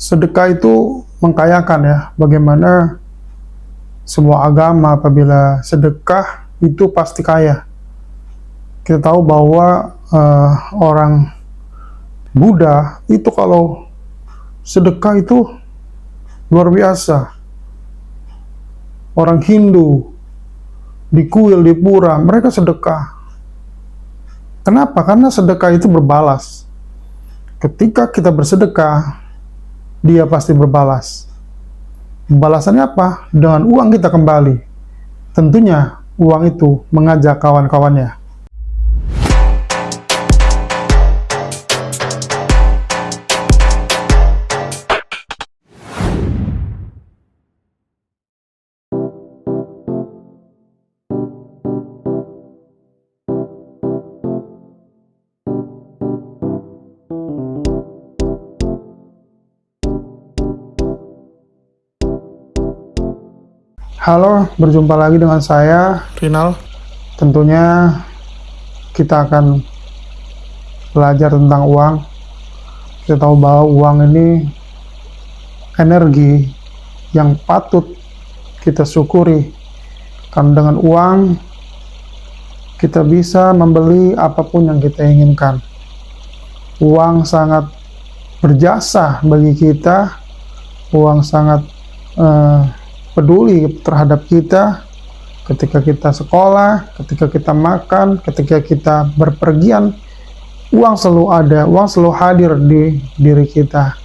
Sedekah itu mengkayakan ya. Bagaimana semua agama apabila sedekah itu pasti kaya. Kita tahu bahwa orang Buddha itu kalau sedekah itu luar biasa. Orang Hindu di kuil, di pura, mereka sedekah. Kenapa? Karena sedekah itu berbalas. Ketika kita bersedekah, dia pasti berbalas. Balasannya apa? Dengan uang kita kembali. Tentunya uang itu mengajak kawan-kawannya. Halo, berjumpa lagi dengan saya, Rinal. Tentunya kita akan belajar tentang uang. Kita tahu bahwa uang ini energi yang patut kita syukuri. Karena dengan uang kita bisa membeli apapun yang kita inginkan. Uang sangat berjasa bagi kita. Uang sangat peduli terhadap kita ketika kita sekolah, ketika kita makan, ketika kita berpergian. Uang selalu ada, uang selalu hadir di diri kita.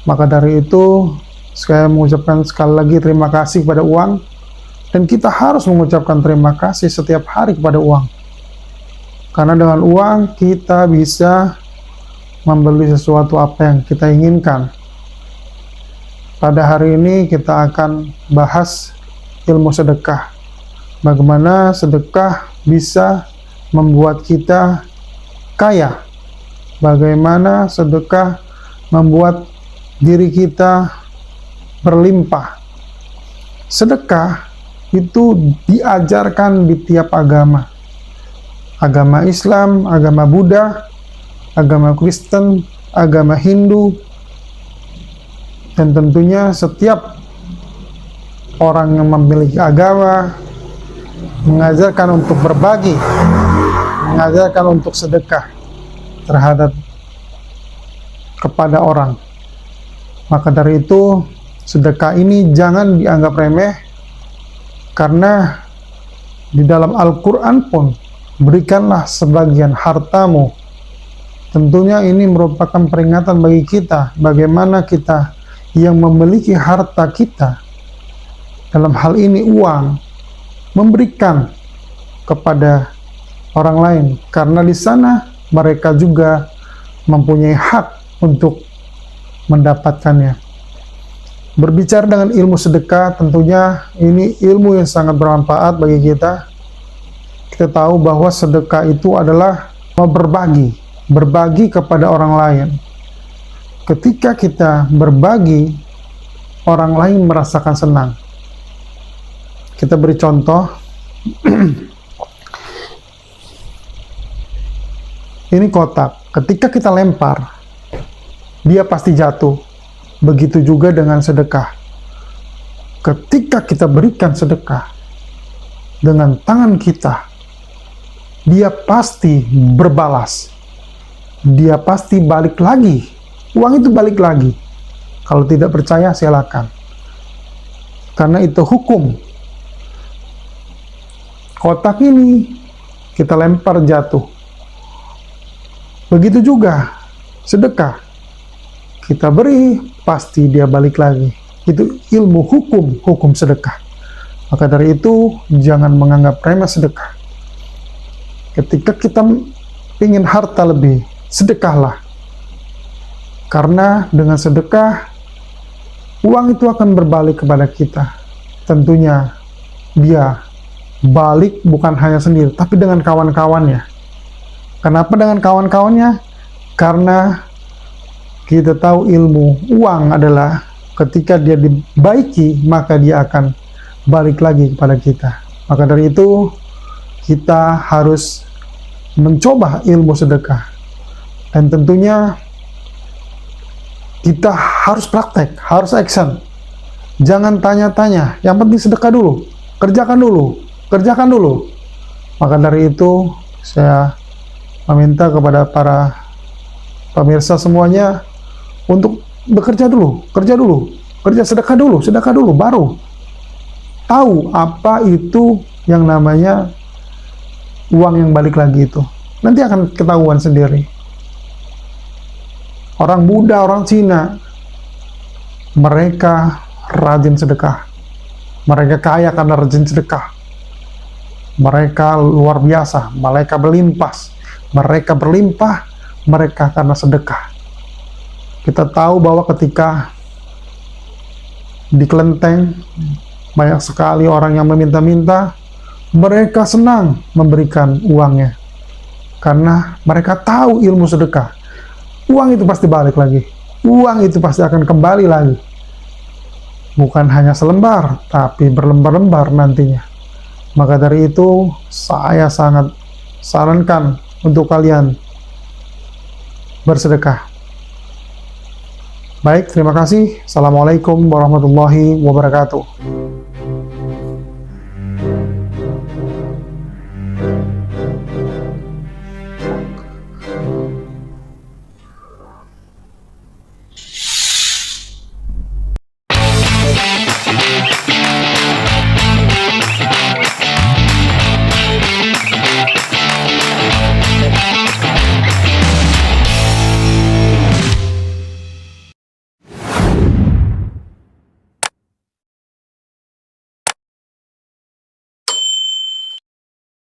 Maka dari itu saya mengucapkan sekali lagi terima kasih kepada uang, dan kita harus mengucapkan terima kasih setiap hari kepada uang, karena dengan uang kita bisa membeli sesuatu apa yang kita inginkan. Pada hari ini kita akan bahas ilmu sedekah. Bagaimana sedekah bisa membuat kita kaya. Bagaimana sedekah membuat diri kita berlimpah. Sedekah itu diajarkan di tiap agama. Agama Islam, agama Buddha, agama Kristen, agama Hindu, dan tentunya setiap orang yang memiliki agama mengajarkan untuk berbagi, mengajarkan untuk sedekah terhadap kepada orang. Maka dari itu sedekah ini jangan dianggap remeh, karena di dalam Al-Quran pun berikanlah sebagian hartamu. Tentunya ini merupakan peringatan bagi kita, bagaimana kita yang memiliki harta kita, dalam hal ini uang, memberikan kepada orang lain, karena di sana mereka juga mempunyai hak untuk mendapatkannya. Berbicara dengan ilmu sedekah, tentunya ini ilmu yang sangat bermanfaat bagi kita. Kita tahu bahwa sedekah itu adalah berbagi kepada orang lain. Ketika kita berbagi, orang lain merasakan senang. Kita beri contoh. Ini kotak. Ketika kita lempar, dia pasti jatuh. Begitu juga dengan sedekah. Ketika kita berikan sedekah dengan tangan kita, dia pasti berbalas. Dia pasti balik lagi. Uang itu balik lagi. Kalau tidak percaya, silakan. Karena itu hukum. Kotak ini kita lempar jatuh. Begitu juga sedekah. Kita beri, pasti dia balik lagi. Itu ilmu hukum sedekah. Maka dari itu, jangan menganggap remeh sedekah. Ketika kita ingin harta lebih, sedekahlah. Karena dengan sedekah, uang itu akan berbalik kepada kita. Tentunya dia balik bukan hanya sendiri, tapi dengan kawan-kawannya. Kenapa dengan kawan-kawannya? Karena kita tahu ilmu uang adalah ketika dia dibaiki, maka dia akan balik lagi kepada kita. Maka dari itu, kita harus mencoba ilmu sedekah. Dan tentunya Kita harus praktek, harus action. Jangan tanya-tanya, yang penting sedekah dulu, kerjakan dulu, kerjakan dulu. Maka dari itu, saya meminta kepada para pemirsa semuanya untuk bekerja dulu, kerja sedekah dulu, baru tahu apa itu yang namanya uang yang balik lagi itu. Nanti akan ketahuan sendiri. Orang Buddha, orang Cina, mereka rajin sedekah. Mereka kaya karena rajin sedekah. Mereka luar biasa, mereka berlimpah, mereka karena sedekah. Kita tahu bahwa ketika di kelenteng banyak sekali orang yang meminta-minta, mereka senang memberikan uangnya karena mereka tahu ilmu sedekah. Uang itu pasti balik lagi, uang itu pasti akan kembali lagi, bukan hanya selembar tapi berlembar-lembar nantinya. Maka dari itu saya sangat sarankan untuk kalian bersedekah. Baik, terima kasih. Assalamualaikum warahmatullahi wabarakatuh.